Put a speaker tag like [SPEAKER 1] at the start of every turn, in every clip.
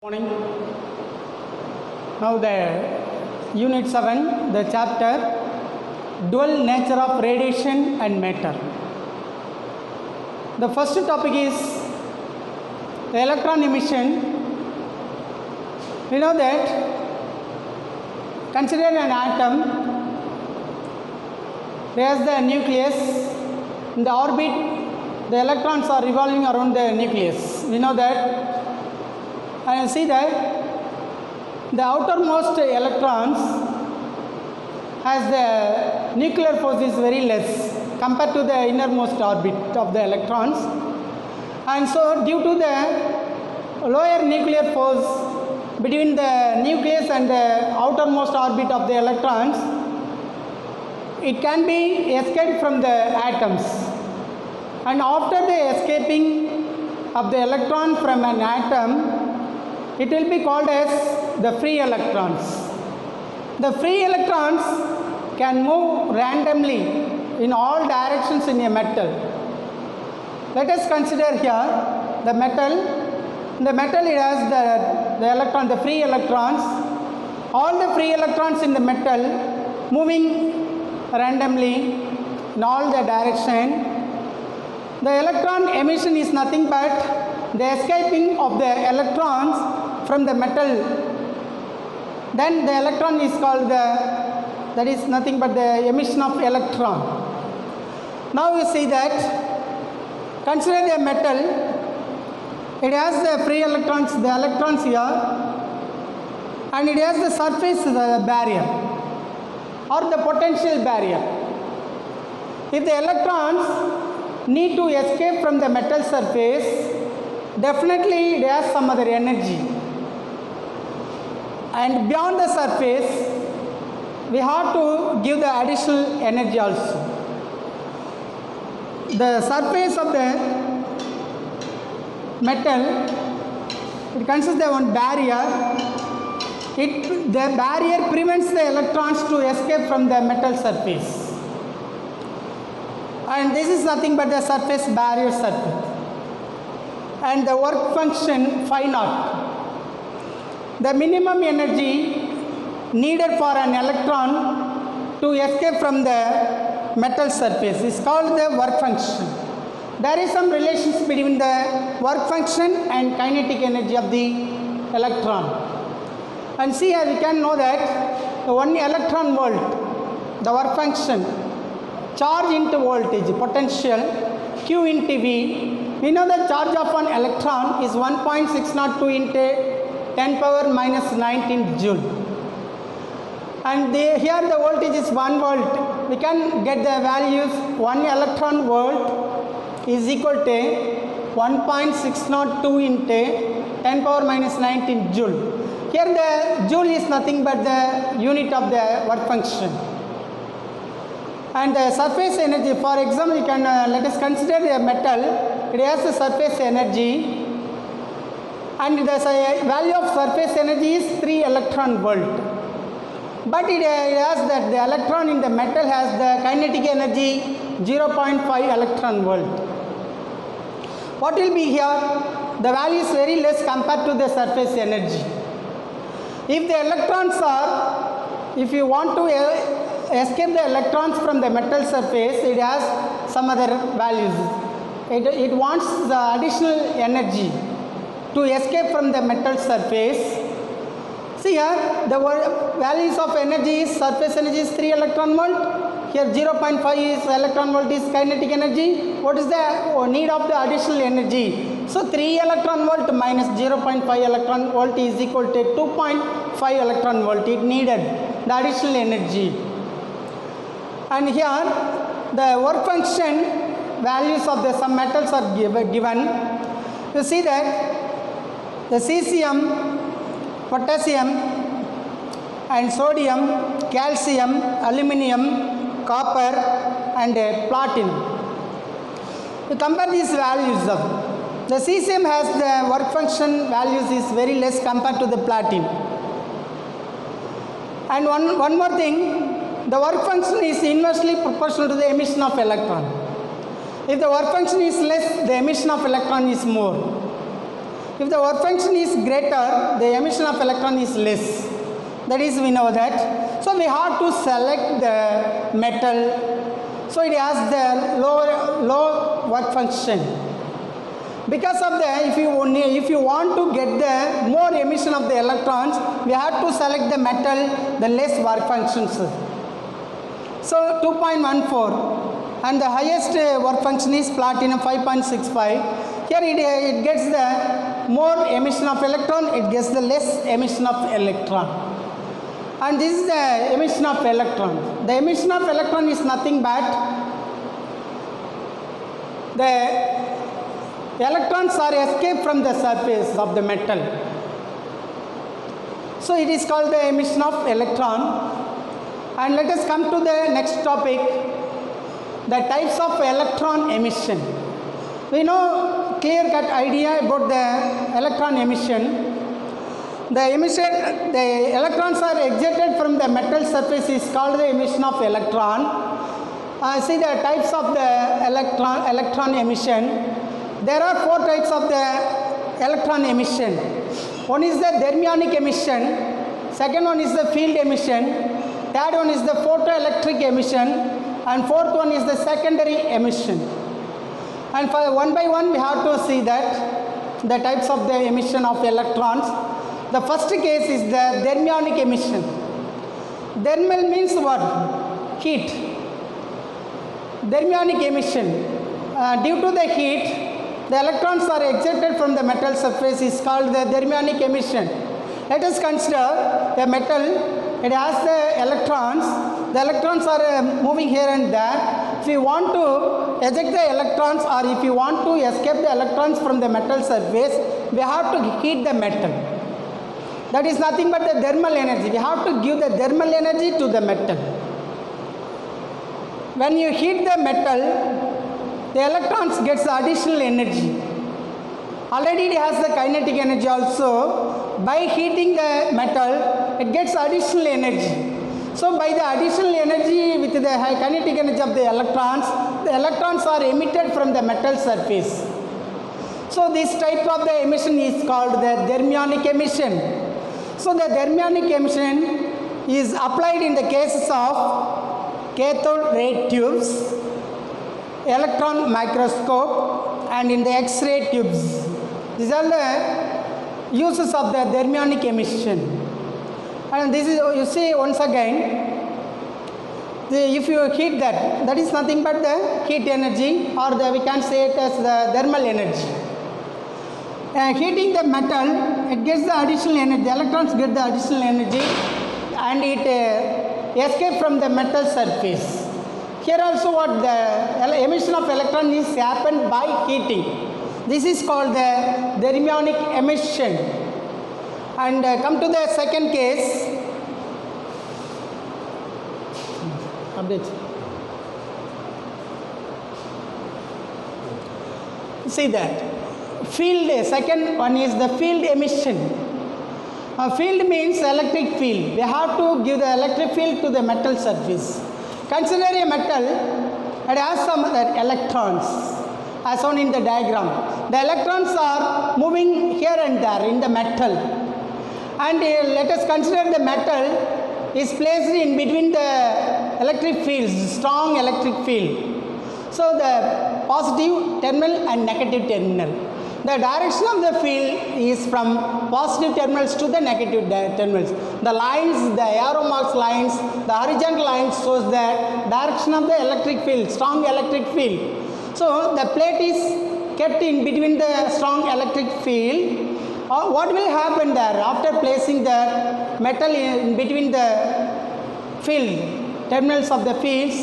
[SPEAKER 1] Morning. Now the unit 7, the chapter dual nature of radiation and matter. The first topic is the electron emission. We know that consider an atom, it has the nucleus. In the orbit, the electrons are revolving around the nucleus. We know that. And you see that the outermost electrons has the nuclear force is very less compared to the innermost orbit of the electrons, and so due to the lower nuclear force between the nucleus and the outermost orbit of the electrons, it can be escaped from the atoms, and after the escaping of the electron from an atom, it will be called as the free electrons. The free electrons can move randomly in all directions in a metal. Let us consider here the metal. In the metal it has the electron, the free electrons. All the free electrons in the metal moving randomly in all the direction. The electron emission is nothing but the escaping of the electrons from the metal. Then the electron is called that is nothing but the emission of electron. Now you see that consider the metal, it has the free electrons, the electrons here, and it has the surface barrier or the potential barrier. If the electrons need to escape from the metal surface, definitely it has some other energy. And beyond the surface, we have to give the additional energy also. The surface of the metal, it consists of one barrier. The barrier prevents the electrons to escape from the metal surface. And this is nothing but the surface barrier circuit. And the work function phi naught. The minimum energy needed for an electron to escape from the metal surface is called the work function. There is some relations between the work function and kinetic energy of the electron. And see here we can know that the 1 electron volt, the work function, charge into voltage, potential, Q into V. We know the charge of an electron is 1.602 into 10 power minus 19 joule, and here the voltage is 1 volt. We can get the values. 1 electron volt is equal to 1.602 into 10 power minus 19 joule. Here the joule is nothing but the unit of the work function. And the surface energy, for example, you can let us consider a metal. It has a surface energy, and the value of surface energy is 3 electron volt. But it has that the electron in the metal has the kinetic energy 0.5 electron volt. What will be here? The value is very less compared to the surface energy. If the electrons are, if you want to escape the electrons from the metal surface, it has some other values. It wants the additional energy to escape from the metal surface. See here, the values of energy is surface energy is 3 electron volt. Here 0.5 is electron volt is kinetic energy. What is the need of the additional energy? So 3 electron volt minus 0.5 electron volt is equal to 2.5 electron volt. It needed the additional energy. And here the work function values of the some metals are given. You see that the cesium, potassium and sodium, calcium, aluminium, copper and platinum. You compare these values of the cesium has the work function values is very less compared to the platinum. And one more thing, the work function is inversely proportional to the emission of electron. If the work function is less, the emission of electron is more. If the work function is greater, the emission of electron is less. That is, we know that. So we have to select the metal. So it has the low work function. Because of that, if you want to get the more emission of the electrons, we have to select the metal, the less work functions. So 2.14, and the highest work function is platinum 5.65. Here it gets the more emission of electron, it gets the less emission of electron. And this is the emission of electron. The emission of electron is nothing but the electrons are escaped from the surface of the metal. So it is called the emission of electron. And let us come to the next topic, the types of electron emission. We know clear-cut idea about the electron emission. The electrons are ejected from the metal surface is called the emission of electron. See the types of the electron emission. There are 4 types of the electron emission. One is the thermionic emission, second one is the field emission, third one is the photoelectric emission, and fourth one is the secondary emission. And for one by one we have to see that the types of the emission of electrons. The first case is the thermionic emission. Thermal means what? Heat. Thermionic emission. Due to the heat, the electrons are ejected from the metal surface is called the thermionic emission. Let us consider the metal. It has the electrons. The electrons are moving here and there. If you want to eject the electrons or if you want to escape the electrons from the metal surface, we have to heat the metal. That is nothing but the thermal energy. We have to give the thermal energy to the metal. When you heat the metal, the electrons gets the additional energy. Already it has the kinetic energy also. By heating the metal, it gets additional energy. So by the additional energy with the kinetic energy of the electrons are emitted from the metal surface. So this type of the emission is called the thermionic emission. So the thermionic emission is applied in the cases of cathode ray tubes, electron microscope, and in the X-ray tubes. These are the uses of the thermionic emission. And this is, you see once again, if you heat that is nothing but the heat energy, or we can say it as the thermal energy. Heating the metal, it gets the additional energy, the electrons get the additional energy and it escapes from the metal surface. Here also what the emission of electron is happened by heating. This is called the thermionic emission. And come to the second case. Update. See that. Field, second one is the field emission. Field means electric field. We have to give the electric field to the metal surface. Consider a metal, it has some electrons as shown in the diagram. The electrons are moving here and there in the metal. And let us consider the metal is placed in between the electric fields, strong electric field. So the positive terminal and negative terminal. The direction of the field is from positive terminals to the negative terminals. The lines, the arrow marks lines, the horizontal lines shows the direction of the electric field, strong electric field. So the plate is kept in between the strong electric field. What will happen there after placing the metal in between the field, terminals of the fields?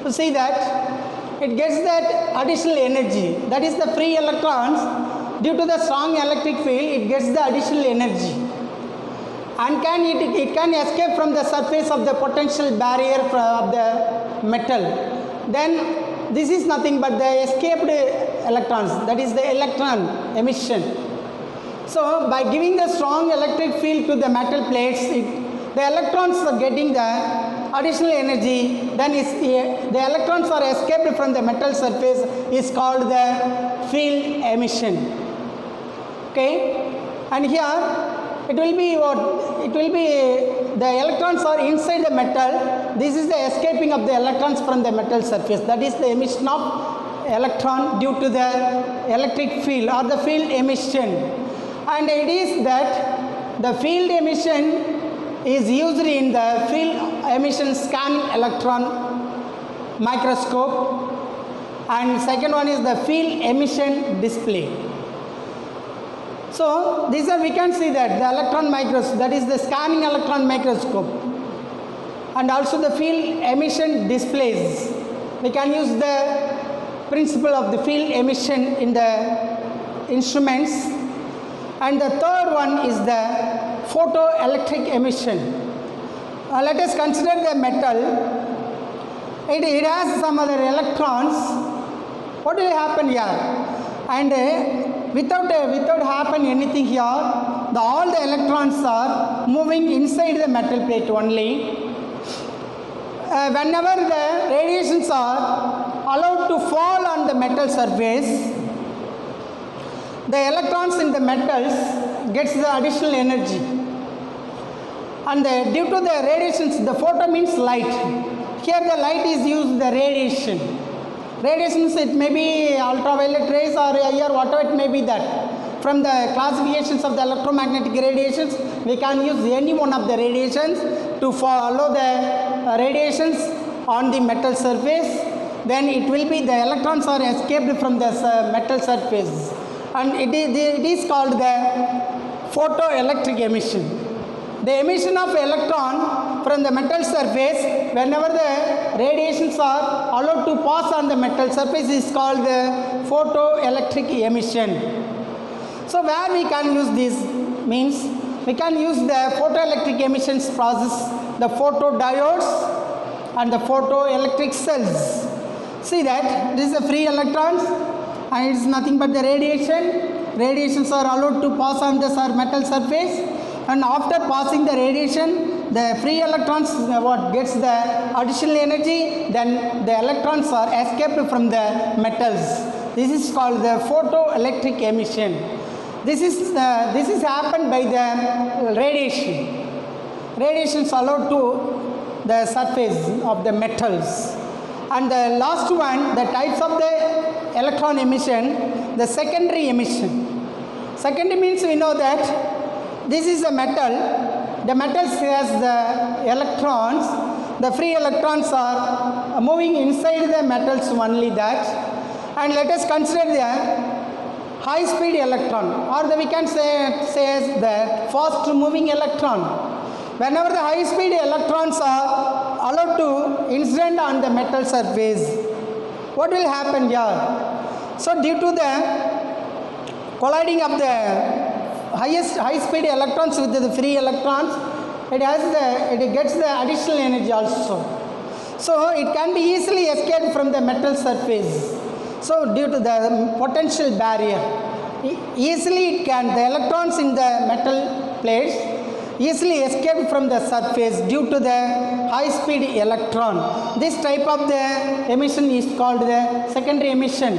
[SPEAKER 1] You see that it gets that additional energy, that is the free electrons. Due to the strong electric field, it gets the additional energy and it can escape from the surface of the potential barrier of the metal. Then this is nothing but the escaped electrons, that is the electron emission. So by giving the strong electric field to the metal plates, the electrons are getting the additional energy, then the electrons are escaped from the metal surface is called the field emission. Okay, and here it will be what? It will be the electrons are inside the metal. This is the escaping of the electrons from the metal surface. That is the emission of electron due to the electric field or the field emission. And it is that the field emission is used in the field emission scanning electron microscope, and second one is the field emission display. So these are, we can see that the electron microscope, that is the scanning electron microscope, and also the field emission displays. We can use the principle of the field emission in the instruments. And the third one is the photoelectric emission. Let us consider the metal. It has some other electrons. What will happen here? And without happen anything here, all the electrons are moving inside the metal plate only. Whenever the radiations are allowed to fall on the metal surface, the electrons in the metals gets the additional energy. And due to the radiations, the photo means light. Here the light is used, the radiation. Radiations, it may be ultraviolet rays or IR, whatever it may be that. From the classifications of the electromagnetic radiations, we can use any one of the radiations to follow the radiations on the metal surface. Then it will be the electrons are escaped from the metal surface. And it is called the photoelectric emission. The emission of electron from the metal surface, whenever the radiations are allowed to pass on the metal surface, is called the photoelectric emission. So where we can use this means, we can use the photoelectric emissions process, the photodiodes and the photoelectric cells. See that this is the free electrons, and it is nothing but the radiation. Radiations are allowed to pass on the metal surface, and after passing the radiation, the free electrons what gets the additional energy, then the electrons are escaped from the metals. This is called the photoelectric emission. This is happened by the radiation. Radiations allowed to the surface of the metals. And the last one, the types of the electron emission, the secondary emission. Secondary means we know that this is a metal. The metal has the electrons. The free electrons are moving inside the metals only that. And let us consider the high speed electron, or we can say as the fast moving electron. Whenever the high speed electrons are allowed to incident on the metal surface, what will happen here? So due to the colliding of the high speed electrons with the free electrons, it gets the additional energy also. So it can be easily escaped from the metal surface. So due to the potential barrier, easily the electrons in the metal plates easily escape from the surface due to the high speed electron. This type of the emission is called the secondary emission.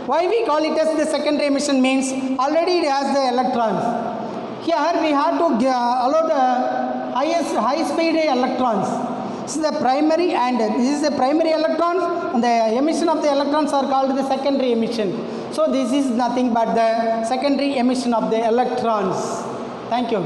[SPEAKER 1] Why we call it as the secondary emission means already it has the electrons. Here we have to allow the high speed electrons. This is the primary, and this is the primary electrons, and the emission of the electrons are called the secondary emission. So this is nothing but the secondary emission of the electrons. Thank you.